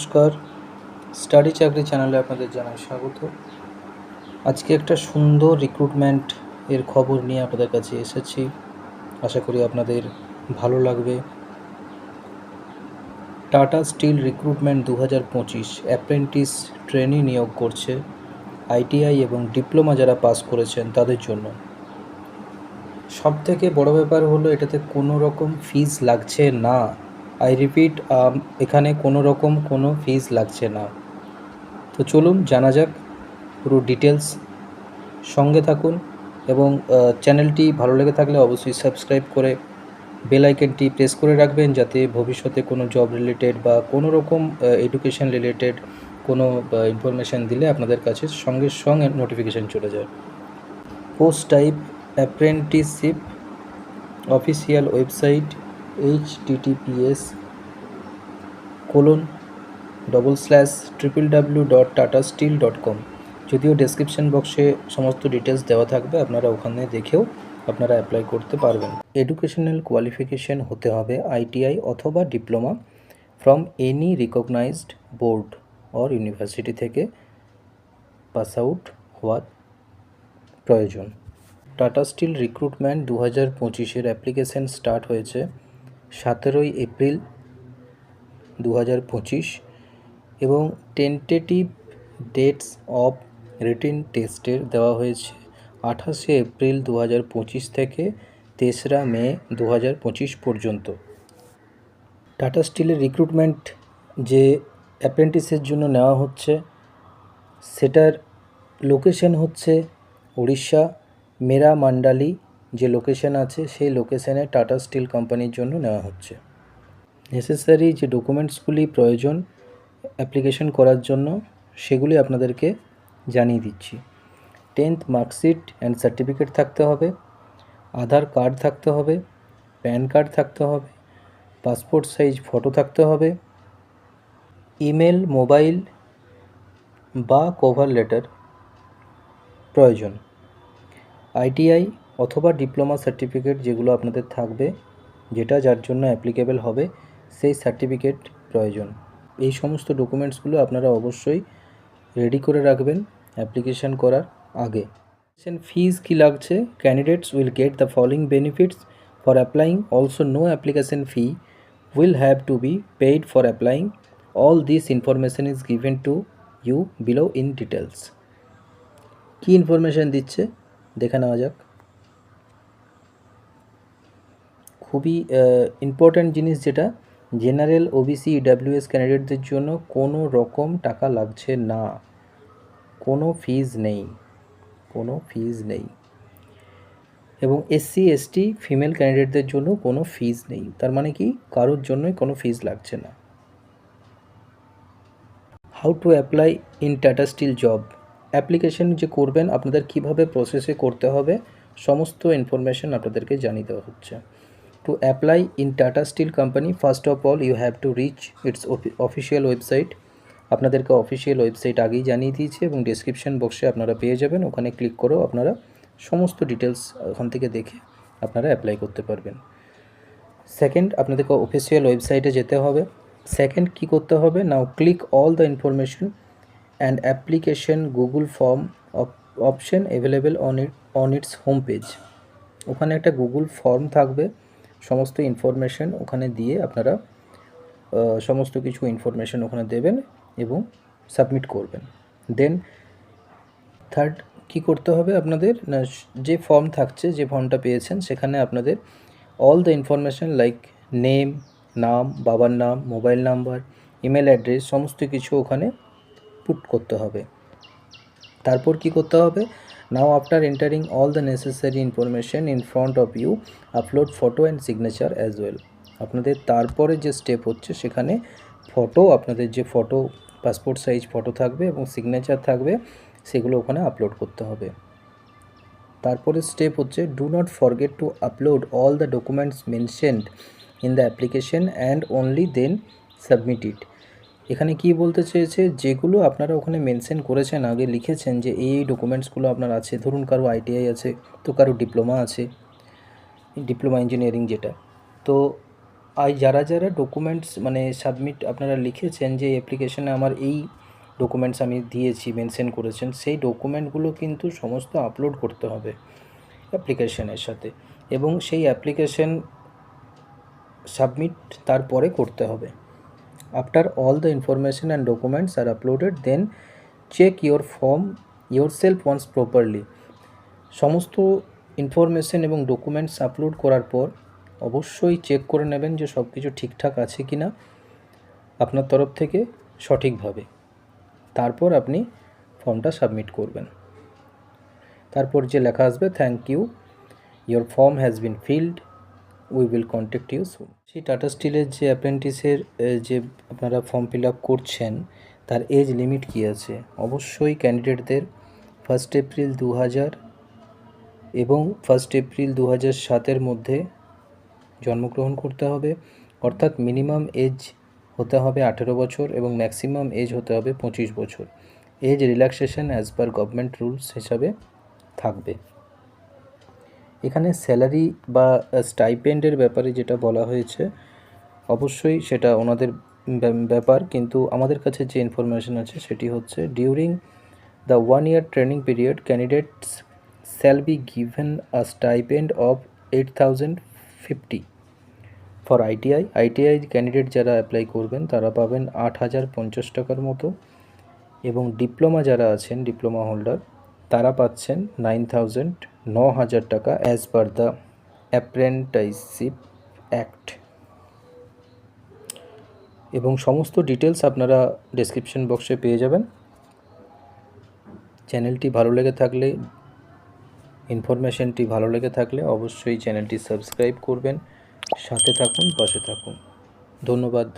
নমস্কার, স্টাডি চাকরি চ্যানেলে আপনাদের জানাই স্বাগত। আজকে একটা সুন্দর রিক্রুটমেন্ট এর খবর নিয়ে আপনাদের কাছে এসেছি। আশা করি আপনাদের ভালো লাগবে। Tata still recruitment 2025 apprentice trainee নিয়োগ করছে আইটিআই এবং ডিপ্লোমা যারা পাস করেছেন তাদের জন্য। সবথেকে বড় ব্যাপার হলো এটাতে কোনো রকম ফিজ লাগছে না। আই রিপিট, এখানে কোনো ফিজ লাগছে না। তো চলুন জানা যাক পুরো ডিটেলস। সঙ্গে থাকুন এবং চ্যানেলটি ভালো লেগে থাকলে অবশ্যই সাবস্ক্রাইব করে বেল আইকনটি প্রেস করে রাখবেন, যাতে ভবিষ্যতে কোনো জব রিলেটেড বা কোনো রকম এডুকেশন রিলেটেড কোনো ইনফরমেশান দিলে আপনাদের কাছে সঙ্গে সঙ্গে নোটিফিকেশান চলে যায়। Post type apprenticeship, official website https://www.tatasteel.com। যদিও ডেসক্রিপশন বক্সে সমস্ত ডিটেলস দেওয়া থাকবে, আপনারা ওখানে দেখেও আপনারা অ্যাপ্লাই করতে পারবেন। এডুকেশনাল কোয়ালিফিকেশন হতে হবে আইটিআই অথবা diploma from any recognized board or university থেকে পাস আউট হওয়া প্রয়োজন। টাটা স্টিল রিক্রুটমেন্ট 2025-এর অ্যাপ্লিকেশান স্টার্ট হয়েছে 17 এপ্রিল 2025 এবং টেন্টেটিভ ডেটস অফ রিটেন টেস্টের দেওয়া হয়েছে 28 এপ্রিল 2025 থেকে 3রা মে 2025 পর্যন্ত। টাটা স্টিলের রিক্রুটমেন্ট যে অ্যাপ্রেন্টিসের জন্য নেওয়া হচ্ছে সেটার লোকেশন হচ্ছে উড়িষ্যা মেরা মান্ডালি যে লোকেশন আছে সেই লোকেশনে টাটা স্টিল কোম্পানির জন্য নেওয়া হচ্ছে। নেসেসারি যে ডকুমেন্টসগুলি প্রয়োজন অ্যাপ্লিকেশন করার জন্য সেগুলি আপনাদেরকে জানিয়ে দিচ্ছি। 10th মার্কশিট অ্যান্ড সার্টিফিকেট থাকতে হবে, আধার কার্ড থাকতে হবে, প্যান কার্ড থাকতে হবে, পাসপোর্ট সাইজ ফটো থাকতে হবে, ইমেল, মোবাইল বা কভার লেটার প্রয়োজন। আইটিআই অথবা ডিপ্লোমা সার্টিফিকেট যেগুলো আপনাদের থাকবে, যেটা যার জন্য অ্যাপ্লিকেবল হবে সেই সার্টিফিকেট প্রয়োজন। এই সমস্ত ডকুমেন্টসগুলো আপনারা অবশ্যই রেডি করে রাখবেন অ্যাপ্লিকেশান করার আগে। ফিজ কী লাগছে? Candidates will get the following benefits for applying. Also no application fee will have to be paid for applying. All this information is given to you below in details. কি information দিচ্ছে দেখে নেওয়া যাক। খুবই important জিনিস, যেটা general OBC EWS ক্যান্ডিডেটদের জন্য কোনো রকম টাকা লাগছে না, কোনো ফিজ নেই এবং এসসি এসটি ফিমেল ক্যান্ডিডেটদের জন্য কোনো ফিজ নেই। তার মানে কি, কারোর জন্যই কোনো ফিজ লাগছে না। How to apply in Tata steel job, application যে করবেন আপনাদের কিভাবে প্রসেসে করতে হবে সমস্ত ইনফরমেশন আপনাদেরকে জানিয়ে দেওয়া হচ্ছে। To apply in Tata steel company, first of all you have to reach its official website. আপনাদেরকে অফিসিয়াল ওয়েবসাইট আগেই জানিয়ে দিয়েছি এবং ডিসক্রিপশন বক্সে আপনারা পেয়ে যাবেন। ওখানে ক্লিক করেও আপনারা সমস্ত ডিটেলস ওখান থেকে দেখে আপনারা অ্যাপ্লাই করতে পারবেন। সেকেন্ড, আপনাদেরকে অফিসিয়াল ওয়েবসাইটে যেতে হবে। সেকেন্ড কী করতে হবে, now click all the information and application Google form option available on it's home page. ওখানে একটা গুগল ফর্ম থাকবে, সমস্ত ইনফরমেশন ওখানে দিয়ে আপনারা সমস্ত কিছু ইনফরমেশন ওখানে দেবেন এবং সাবমিট করবেন। দেন থার্ড কী করতে হবে আপনাদের, না যে ফর্ম থাকছে, যে ফর্মটা পেয়েছেন সেখানে আপনাদের all the information like name, নাম, বাবার নাম, মোবাইল নাম্বার, ইমেল অ্যাড্রেস সমস্ত কিছু ওখানে পুট করতে হবে। তারপর কি করতে হবে, now after entering all the necessary information in front of you upload photo and signature as well. আপনাদের তারপরে যে স্টেপ হচ্ছে সেখানে ফটো, আপনাদের যে ফটো পাসপোর্ট সাইজ ফটো থাকবে এবং সিগনেচার থাকবে সেগুলো ওখানে আপলোড করতে হবে। তারপরে স্টেপ হচ্ছে do not forget to upload all the documents mentioned in the application and only then submit it. এখানে কি বলতে চেয়েছে, যেগুলো আপনারা ওখানে মেনশন করেছেন, আগে লিখেছেন যে এই ডকুমেন্টসগুলো আপনার আছে, ধরুন কারো আইটিআই আছে, তো কারো ডিপ্লোমা আছে, ডিপ্লোমা ইঞ্জিনিয়ারিং যেটা, তো যারা যারা ডকুমেন্টস মানে সাবমিট আপনারা লিখেছেন যে অ্যাপ্লিকেশানে আমার এই ডকুমেন্টস আমি দিয়েছি, মেনশন করেছেন, সেই ডকুমেন্টগুলো কিন্তু সমস্ত আপলোড করতে হবে অ্যাপ্লিকেশানের সাথে, এবং সেই অ্যাপ্লিকেশান সাবমিট তারপরে করতে হবে। After all the information and documents are uploaded, then check your form yourself once properly. সমস্ত ইনফরমেশন এবং ডকুমেন্টস আপলোড করার পর অবশ্যই চেক করে নেবেন যে সব কিছু ঠিকঠাক আছে কি না আপনার তরফ থেকে সঠিকভাবে। তারপর আপনি ফর্মটা সাবমিট করবেন। তারপর যে লেখা আসবে, thank you, your form has been filled, we will contact you soon. সেই টাটা স্টিলের যে অ্যাপ্রেন্টিসের যে আপনারা ফর্ম ফিল আপ করছেন, তার এজ লিমিট কী আছে? অবশ্যই ক্যান্ডিডেটদের 1 এপ্রিল 2000 এবং 1 এপ্রিল 2007 মধ্যে জন্মগ্রহণ করতে হবে, অর্থাৎ মিনিমাম এজ হতে হবে 18 বছর এবং ম্যাক্সিমাম এজ হতে হবে 25 বছর। Age relaxation as per government rules হিসাবে থাকবে। এখানে স্যালারি বা স্টাইপেন্ডের ব্যাপারে যেটা বলা হয়েছে, অবশ্যই সেটা ওনাদের ব্যাপার, কিন্তু আমাদের কাছে যে ইনফরমেশন আছে সেটি হচ্ছে, during the 1 year training period candidates shall be given a stipend of 8050 for ITI candidate যারা অ্যাপ্লাই করবেন তারা পাবেন 8050 টাকার মতো, এবং ডিপ্লোমা যারা আছেন, ডিপ্লোমা হোল্ডার, তারা পাচ্ছেন 9000 টাকা as per the apprenticeship act. এবং সমস্ত ডিটেলস আপনারা ডেসক্রিপশন বক্সে পেয়ে যাবেন। চ্যানেলটি ভালো লেগে থাকলে, ইনফরমেশনটি ভালো লেগে থাকলে অবশ্যই চ্যানেলটি সাবস্ক্রাইব করবেন, সাথে থাকুন, পাশে থাকুন। ধন্যবাদ।